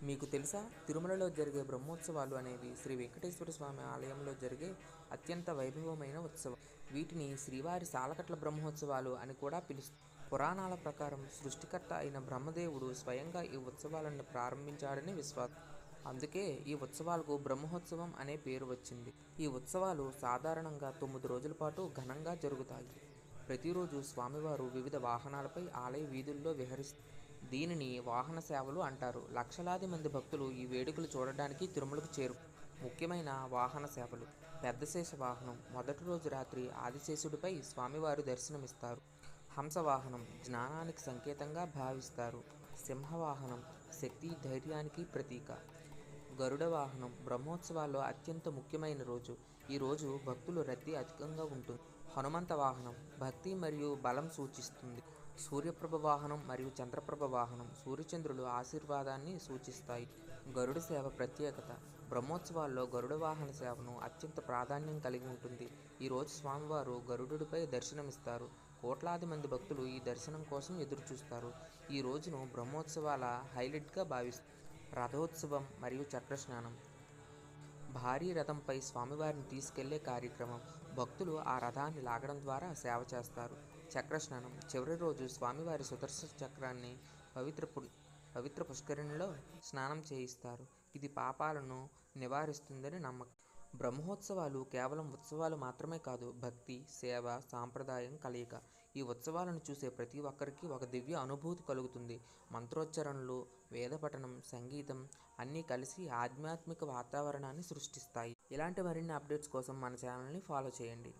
మీకు తెలుసా, తిరుమలలో జరిగే బ్రహ్మోత్సవాలు అనేవి శ్రీ వెంకటేశ్వర స్వామి ఆలయంలో జరిగే అత్యంత వైభవమైన ఉత్సవం. వీటిని శ్రీవారి సాలకట్ల బ్రహ్మోత్సవాలు అని కూడా పిలుస్తారు. పురాణాల ప్రకారం సృష్టికర్త అయిన బ్రహ్మదేవుడు స్వయంగా ఈ ఉత్సవాలను ప్రారంభించాడని విశ్వాసం. అందుకే ఈ ఉత్సవాలకు బ్రహ్మోత్సవం అనే పేరు వచ్చింది. ఈ ఉత్సవాలు సాధారణంగా 9 రోజుల పాటు ఘనంగా జరుగుతాయి. ప్రతిరోజు స్వామివారు వివిధ వాహనాలపై ఆలయ వీధుల్లో విహరిస్తారు. దీనిని వాహన సేవలు అంటారు. లక్షలాది మంది భక్తులు ఈ వేడుకలు చూడడానికి తిరుమలకు చేరు. ముఖ్యమైన వాహన సేవలు: పెద్దశేష వాహనం మొదటి రోజు రాత్రి ఆదిశేషుడిపై స్వామివారు దర్శనమిస్తారు. హంసవాహనం జ్ఞానానికి సంకేతంగా భావిస్తారు. సింహవాహనం శక్తి ధైర్యానికి ప్రతీక. గరుడ వాహనం బ్రహ్మోత్సవాల్లో అత్యంత ముఖ్యమైన రోజు. ఈ రోజు భక్తుల రద్దీ అధికంగా ఉంటుంది. హనుమంత వాహనం భక్తి మరియు బలం సూచిస్తుంది. సూర్యప్రభ వాహనం మరియు చంద్రప్రభ వాహనం సూర్యచంద్రులు ఆశీర్వాదాన్ని సూచిస్తాయి. గరుడ సేవ ప్రత్యేకత: బ్రహ్మోత్సవాల్లో గరుడ వాహన సేవను అత్యంత ప్రాధాన్యం కలిగి ఉంటుంది. ఈరోజు స్వామివారు గరుడుపై దర్శనమిస్తారు. కోట్లాది మంది భక్తులు ఈ దర్శనం కోసం ఎదురుచూస్తారు. ఈ రోజును బ్రహ్మోత్సవాల హైలైట్గా భావిస్తారు. రథోత్సవం మరియు చక్రస్నానం భారీ రథంపై స్వామివారిని తీసుకెళ్లే కార్యక్రమం. భక్తులు ఆ రథాన్ని లాగడం ద్వారా సేవ చేస్తారు. చక్రస్నానం చివరి రోజు స్వామివారి సుదర్శన చక్రాన్ని పవిత్ర పుష్కరిణిలో స్నానం చేయిస్తారు. ఇది పాపాలను నివారిస్తుందని నమ్మకం. బ్రహ్మోత్సవాలు కేవలం ఉత్సవాలు మాత్రమే కాదు, భక్తి, సేవ, సాంప్రదాయం కలయిక. ఈ ఉత్సవాలను చూసే ప్రతి ఒక్కరికి ఒక దివ్య అనుభూతి కలుగుతుంది. మంత్రోచ్చరణలు, వేదపఠనం, సంగీతం అన్నీ కలిసి ఆధ్యాత్మిక వాతావరణాన్ని సృష్టిస్తాయి. ఇలాంటి మరిన్ని అప్డేట్స్ కోసం మన ఛానల్ని ఫాలో చేయండి.